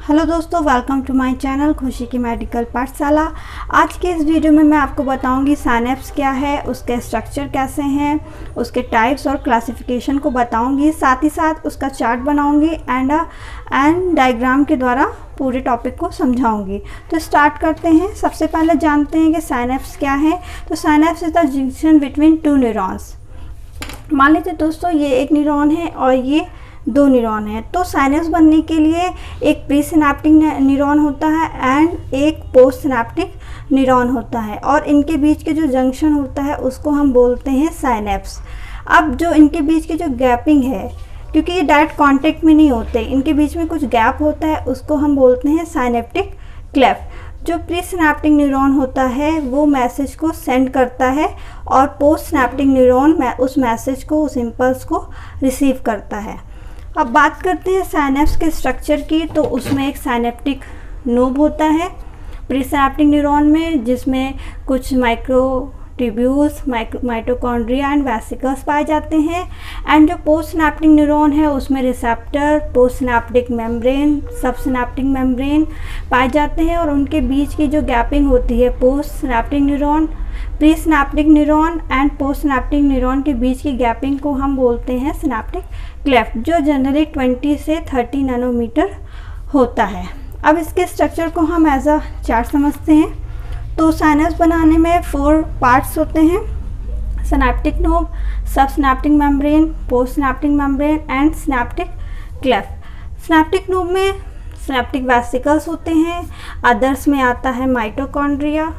Hello दोस्तों, welcome to my channel खुशी की मेडिकल पाठशाला। आज के इस वीडियो में मैं आपको बताऊंगी साइनेप्स क्या है, उसके स्ट्रक्चर कैसे हैं, उसके टाइप्स और क्लासिफिकेशन को बताऊंगी। साथ ही साथ उसका चार्ट बनाऊंगी एंड डायग्राम के द्वारा पूरे टॉपिक को समझाऊंगी। तो स्टार्ट करते हैं। सबसे पहले जानते हैं कि साइनेप्स क्या है। तो synapse is the junction between two neurons. मान लीजिए दोस्तों, ये एक न्यूरॉन है और ये दो न्यूरॉन है। तो साइनेप्स बनने के लिए एक प्री सिनेप्टिक न्यूरॉन होता है एंड एक पोस्ट सिनेप्टिक न्यूरॉन होता है, और इनके बीच के जो जंक्शन होता है उसको हम बोलते हैं साइनेप्स। अब जो इनके बीच की जो गैपिंग है, क्योंकि ये डायरेक्ट कांटेक्ट में नहीं होते, इनके बीच में कुछ गैप होता है, उसको हम बोलते हैं साइनेप्टिक क्लेफ्ट। जो प्री सिनेप्टिक न्यूरॉन होता है वो मैसेज को सेंड करता है और पोस्ट सिनेप्टिक न्यूरॉन उस मैसेज को, उस इम्पल्स को रिसीव करता है। अब बात करते हैं साइनेप्स के स्ट्रक्चर की। तो उसमें एक साइनेप्टिक नोब होता है प्री सिनेप्टिक न्यूरॉन में, जिसमें कुछ माइक्रोट्यूब्यूल्स, माइटोकॉन्ड्रिया एंड वेसिकल्स पाए जाते हैं। एंड जो पोस्ट सिनेप्टिक न्यूरॉन है उसमें receptor, post synaptic membrane, sub synaptic membrane पाए जाते हैं, और उनके बीच की जो गैपिंग होती है post synaptic neuron, pre synaptic neuron and post synaptic neuron के बीच की गैपिंग को हम बोलते हैं सिनेप्टिक क्लेफ्ट, जो जनरली 20 से 30 नैनोमीटर होता है। अब इसके स्ट्रक्चर को हम एज अ चार्ट समझते हैं। तो साइनेप्स बनाने में 4 पार्ट्स होते हैं: synaptic knob, sub synaptic membrane, post synaptic membrane and synaptic cleft. Synaptic knob में सिनेप्टिक वेसिकल्स होते हैं। अदर्स में आता है mitochondria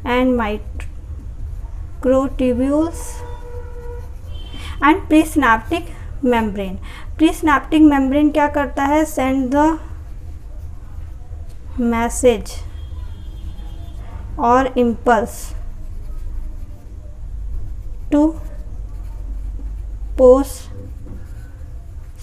and microtubules and pre synaptic membrane. Pre synaptic membrane क्या करता है? सेंड द मैसेज और impulse to post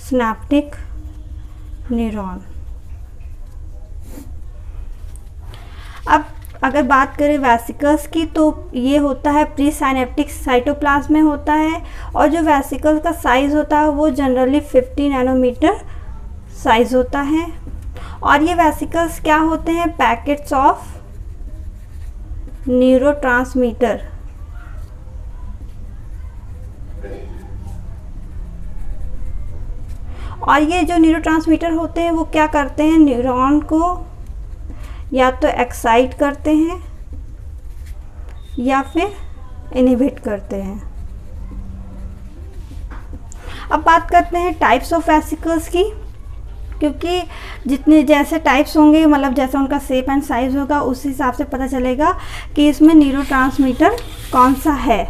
synaptic neuron. अब अगर बात करें वेसिकल्स की, तो ये होता है प्री साइनेप्टिक साइटोप्लाज्म में होता है, और जो वेसिकल्स का साइज़ होता है वो जनरली 50 नैनोमीटर साइज़ होता है। और ये वेसिकल्स क्या होते हैं? Packets of neurotransmitter. और ये जो न्यूरोट्रांसमीटर होते हैं वो क्या करते हैं? न्यूरॉन को या तो एक्साइट करते हैं या फिर इनहिबिट करते हैं। अब बात करते हैं टाइप्स ऑफ वेसिकल्स की, क्योंकि जितने जैसे टाइप्स होंगे, मतलब जैसा उनका शेप एंड साइज होगा, उस हिसाब से पता चलेगा कि इसमें न्यूरोट्रांसमीटर कौन सा है।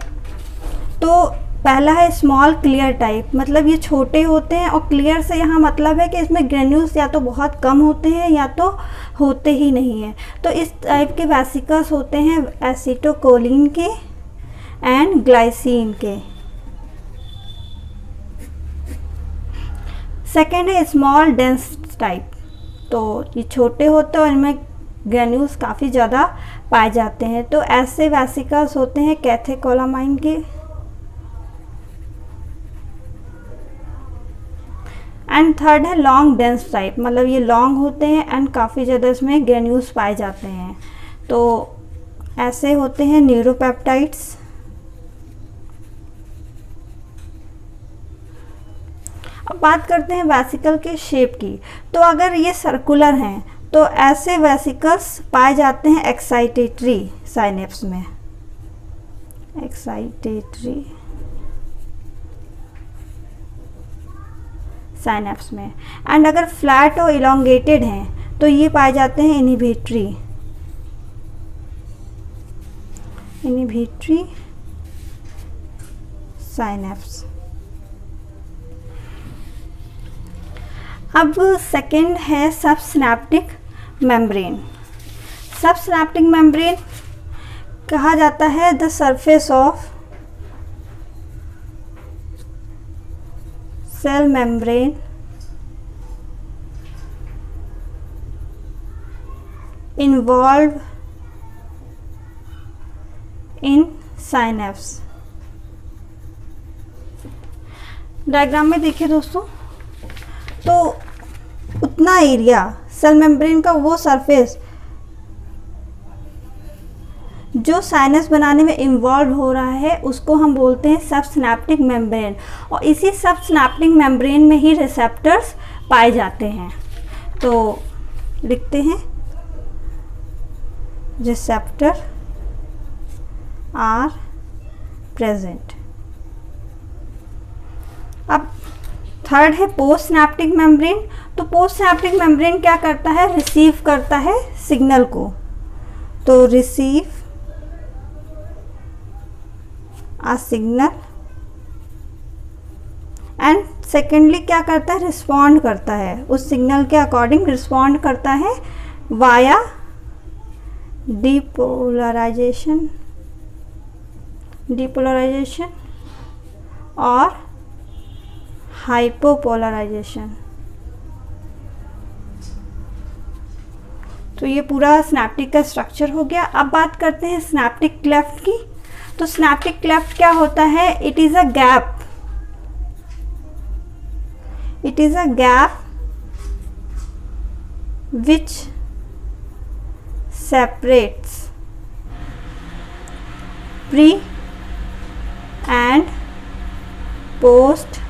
तो पहला है स्मॉल क्लियर टाइप, मतलब ये छोटे होते हैं, और क्लियर से यहाँ मतलब है कि इसमें ग्रेन्यूल्स या तो बहुत कम होते हैं या तो होते ही नहीं हैं। तो इस टाइप के वेसिकल्स होते हैं एसिटोकोलिन के एंड ग्लाइसिन के। सेकेंड है स्मॉल डेंस टाइप। तो ये छोटे होते हैं और इनमें ग्रेन्यूल्स काफ़ी ज़्यादा पाए जाते हैं। तो ऐसे वेसिकल्स होते हैं कैथेकोलामाइन के। एंड थर्ड है लॉन्ग डेंस टाइप, मतलब ये लॉन्ग होते हैं एंड काफ़ी ज़्यादा इसमें ग्रेन्यूल्स पाए जाते हैं। तो ऐसे होते हैं न्यूरोपेप्टाइड्स। अब बात करते हैं वेसिकल के शेप की। तो अगर ये सर्कुलर हैं तो ऐसे वेसिकल्स पाए जाते हैं एक्साइटेटरी साइनेप्स में, एक्साइटेटरी साइनेप्स में। एंड अगर फ्लैट और इलोंगेटेड हैं तो ये पाए जाते हैं इनहिबिटरी साइनेप्स। अब सेकंड है sub synaptic membrane. Sub synaptic membrane कहा जाता है the surface of cell membrane involve in synapse. Diagram में देखिए दोस्तों, तो उतना एरिया सेल मेम्ब्रेन का, वो सरफेस जो साइनस बनाने में इन्वॉल्व हो रहा है, उसको हम बोलते हैं सब सिनेप्टिक मेम्ब्रेन। और इसी सब सिनेप्टिक मेम्ब्रेन में ही रिसेप्टर्स पाए जाते हैं। तो लिखते हैं रिसेप्टर आर प्रेजेंट। अब थर्ड है पोस्ट सिनेप्टिक मेम्ब्रेन। तो पोस्ट सिनेप्टिक मेम्ब्रेन क्या करता है, रिसीव करता है सिग्नल को। तो receive a signal and secondly क्या करता है, रिस्पॉन्ड करता है, उस सिग्नल के अकॉर्डिंग रिस्पॉन्ड करता है वाया डीपोलराइजेशन और हाइपोपोलराइजेशन। तो ये पूरा सिनेप्टिक का स्ट्रक्चर हो गया। अब बात करते हैं सिनेप्टिक क्लेफ्ट की। तो सिनेप्टिक क्लेफ्ट क्या होता है, it is a gap which separates pre and post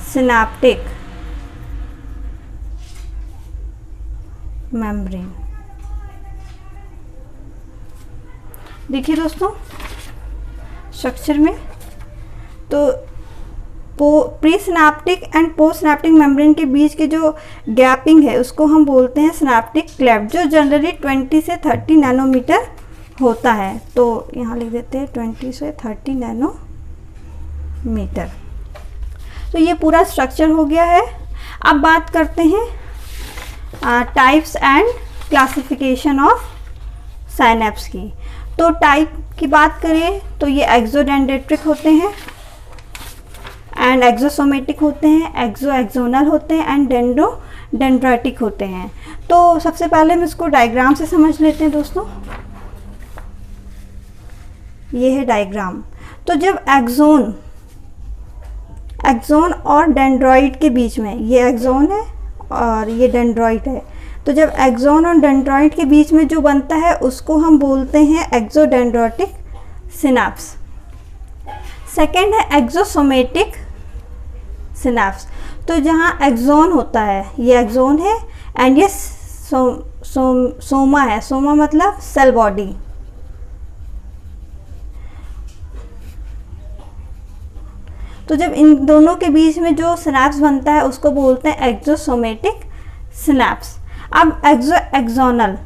synaptic membrane। देखिए दोस्तों स्ट्रक्चर में, तो pre synaptic and post synaptic membrane के बीच के जो गैपिंग है उसको हम बोलते हैं सिनेप्टिक क्लेफ्ट, जो जनरली 20 से 30 नैनोमीटर होता है। तो यहाँ लिख देते हैं 20 से 30 नैनोमीटर। तो ये पूरा स्ट्रक्चर हो गया है। अब बात करते हैं types and classification of synapse की। तो टाइप की बात करें तो ये एक्सोडेंड्रेटिक होते हैं एंड एक्सोसोमेटिक होते हैं, एक्सोएक्सोनल होते हैं एंड डेंड्रोडेंड्राइटिक होते हैं। तो सबसे पहले हम इसको डायग्राम से समझ लेते हैं दोस्तों। ये है डायग्राम। तो जब एक्सोन और डेंड्रॉइड के बीच में, ये एक्सोन है और ये डेंड्रॉइड है, तो जब एक्सोन और डेंड्रॉइड के बीच में जो बनता है उसको हम बोलते हैं एक्सोडेंड्रोटिक सिनेप्स। सेकेंड है एक्सोसोमेटिक सिनेप्स। तो जहाँ एक्सोन होता है, ये एक्सोन है एंड ये सोमा है। सोमा मतलब सेल बॉडी। तो जब इन दोनों के बीच में जो सिनेप्स बनता है उसको बोलते हैं एक्सोसोमेटिक सिनेप्स। अब एक्सोएक्सोनल,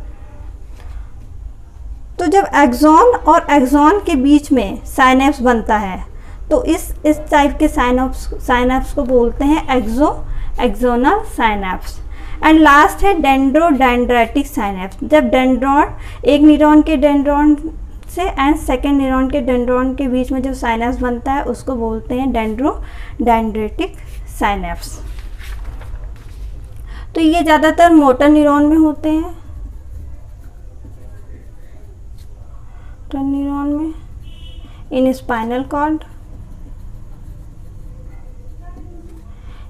तो जब एक्सोन और एक्सोन के बीच में साइनेप्स बनता है तो इस टाइप के साइनेप्स को बोलते हैं एक्सोएक्सोनल साइनेप्स। एंड लास्ट है डेंड्रोडेंड्राइटिक साइनेप्स। जब डेंड्रॉन, एक न्यूरॉन के डेंड्रॉन से एंड सेकेंड न्यूरॉन के डेंड्रॉन के बीच में जो साइनेप्स बनता है उसको बोलते हैं डेंड्रोडेंड्राइटिक साइनेप्स। तो ये ज़्यादातर मोटर न्यूरॉन में होते हैं, मोटर न्यूरॉन में, इन स्पाइनल कॉर्ड।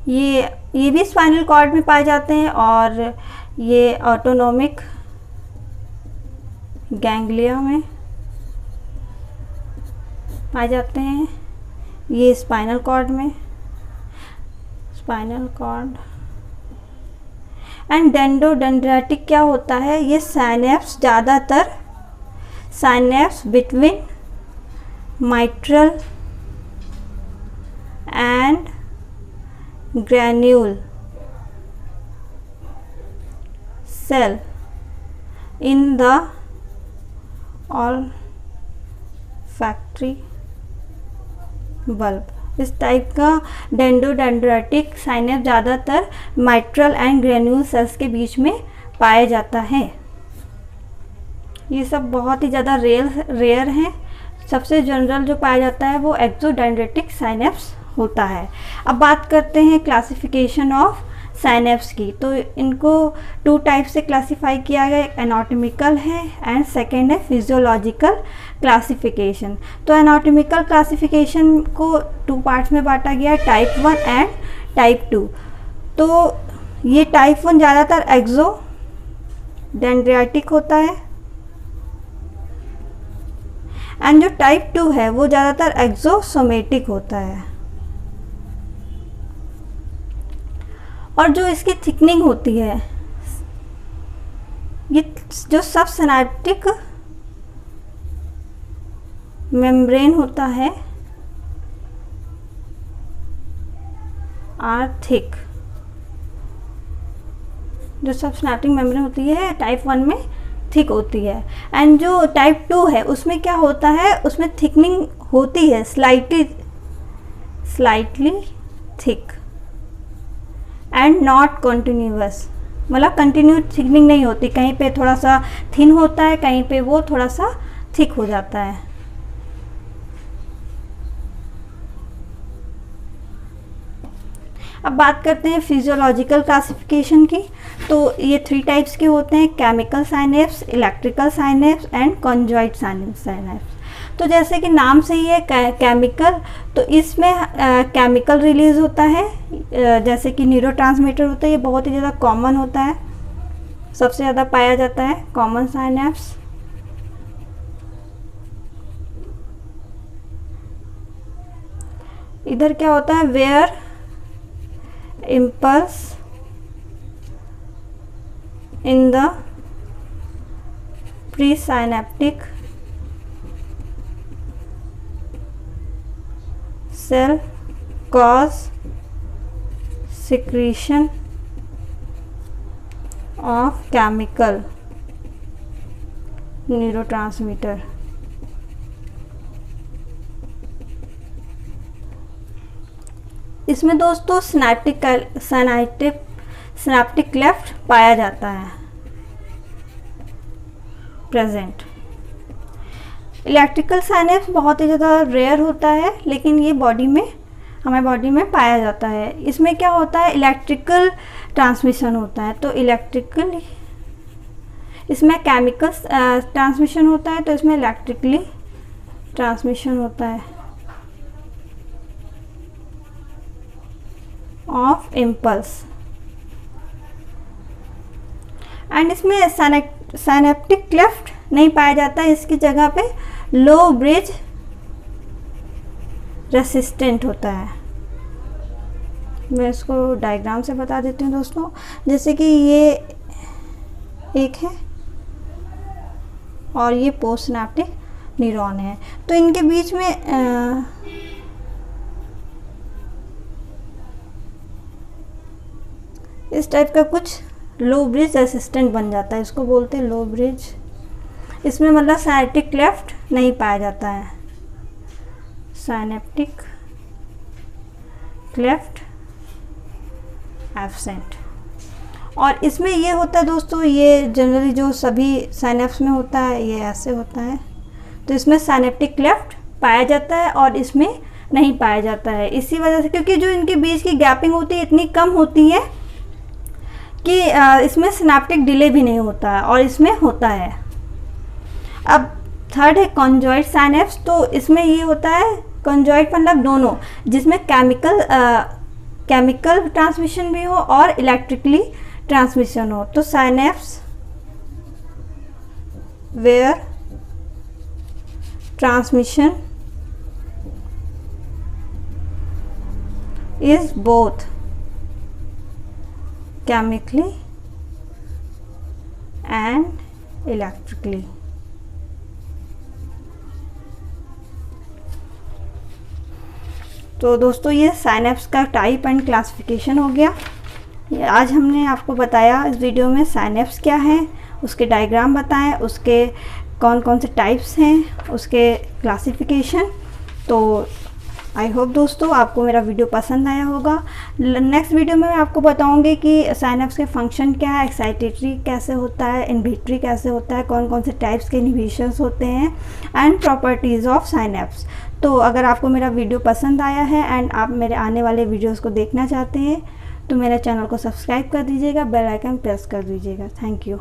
ये भी स्पाइनल कॉर्ड में पाए जाते हैं और ये ऑटोनोमिक गैंग्लिया में पाए जाते हैं। ये स्पाइनल कॉर्ड में, स्पाइनल कॉर्ड। एंड डेंड्रोडेंड्राइटिक क्या होता है, ये साइनेप्स, ज़्यादातर synapse between mitral and granule cell in the olfactory bulb. इस टाइप का डेंड्रोडेंड्राइटिक साइनेप्स ज़्यादातर माइट्रल एंड ग्रैन्यूल सेल्स के बीच में पाया जाता है। ये सब बहुत ही ज़्यादा रेयर हैं। सबसे जनरल जो पाया जाता है वो एक्सोडेंड्राइटिक साइनेप्स होता है। अब बात करते हैं क्लासिफिकेशन ऑफ साइनेप्स की। तो इनको 2 टाइप से क्लासीफाई किया गया, एक एनाटॉमिकल है एंड सेकेंड है फिजियोलॉजिकल क्लासिफिकेशन। तो एनाटॉमिकल क्लासिफिकेशन को 2 पार्ट्स में बांटा गया है, टाइप 1 एंड टाइप 2। तो ये टाइप 1 ज़्यादातर एक्सो डेंड्राइटिक होता है, एंड जो टाइप 2 है वो ज़्यादातर एक्सोसोमेटिक होता है। और जो इसकी थिकनिंग होती है, ये जो सब सिनेप्टिक मेम्ब्रेन होता है आर थिक, जो सब सिनेप्टिक मेम्ब्रेन होती है टाइप 1 में थिक होती है। एंड जो टाइप 2 है उसमें क्या होता है, उसमें थिकनिंग होती है slightly thick and not continuous, मतलब कंटिन्यू थिकनिंग नहीं होती, कहीं पे थोड़ा सा थिन होता है, कहीं पे वो थोड़ा सा थिक हो जाता है। अब बात करते हैं फिजियोलॉजिकल क्लासिफिकेशन की। तो ये 3 टाइप्स के होते हैं, chemical synapse, electrical synapse and conjoint synapse. तो जैसे कि नाम से ही है केमिकल, तो इसमें केमिकल रिलीज होता है, जैसे कि न्यूरोट्रांसमीटर होता है, ये बहुत ही ज़्यादा कॉमन होता है, सबसे ज़्यादा पाया जाता है कॉमन साइनेप्स। इधर क्या होता है, where impulse in the presynaptic cell cause secretion of chemical neurotransmitter। इसमें दोस्तों सिनेप्टिक क्लेफ्ट पाया जाता है प्रेजेंट। इलेक्ट्रिकल साइनेप्स बहुत ही ज़्यादा रेयर होता है, लेकिन ये हमारे बॉडी में पाया जाता है। इसमें क्या होता है, इलेक्ट्रिकल ट्रांसमिशन होता है, तो इलेक्ट्रिकल, इसमें केमिकल ट्रांसमिशन होता है, तो इसमें इलेक्ट्रिकली ट्रांसमिशन होता है ऑफ इम्पल्स। एंड इसमें साइनेप्टिक क्लेफ्ट नहीं पाया जाता है, इसकी जगह पे लो ब्रिज रेसिस्टेंट होता है। मैं इसको डायग्राम से बता देती हूँ दोस्तों, जैसे कि ये एक है और ये पोस्ट सिनेप्टिक न्यूरॉन है, तो इनके बीच में इस टाइप का कुछ लो ब्रिज रेसिस्टेंट बन जाता है, इसको बोलते हैं लो ब्रिज। इसमें मतलब साइनेप्टिक क्लेफ्ट नहीं पाया जाता है, साइनेप्टिक क्लेफ्ट एब्सेंट। और इसमें ये होता है दोस्तों, ये जनरली जो सभी साइनेप्स में होता है, ये ऐसे होता है, तो इसमें साइनेप्टिक क्लेफ्ट पाया जाता है और इसमें नहीं पाया जाता है। इसी वजह से, क्योंकि जो इनके बीच की गैपिंग होती है इतनी कम होती है कि इसमें सिनेप्टिक डिले भी नहीं होता है, और इसमें होता है। अब थर्ड है कॉन्जॉइंट साइनेप्स। तो इसमें ये होता है, कॉन्जॉइंट मतलब दोनों, जिसमें केमिकल ट्रांसमिशन भी हो और इलेक्ट्रिकली ट्रांसमिशन हो। तो synapse where transmission is both chemically and electrically। तो दोस्तों ये साइनेप्स का टाइप एंड क्लासिफिकेशन हो गया। आज हमने आपको बताया इस वीडियो में साइनेप्स क्या है, उसके डायग्राम बताएं, उसके कौन कौन से टाइप्स हैं, उसके क्लासिफिकेशन। तो आई होप दोस्तों आपको मेरा वीडियो पसंद आया होगा। नेक्स्ट वीडियो में मैं आपको बताऊंगी कि साइनेप्स के फंक्शन क्या है, एक्साइटेटरी कैसे होता है, इनहिबिटरी कैसे होता है, कौन कौन से टाइप्स के इनहिबिशंस होते हैं, एंड प्रॉपर्टीज़ ऑफ साइनेप्स। तो अगर आपको मेरा वीडियो पसंद आया है एंड आप मेरे आने वाले वीडियोज़ को देखना चाहते हैं तो मेरे चैनल को सब्सक्राइब कर दीजिएगा, बेल आइकन प्रेस कर दीजिएगा। Thank you.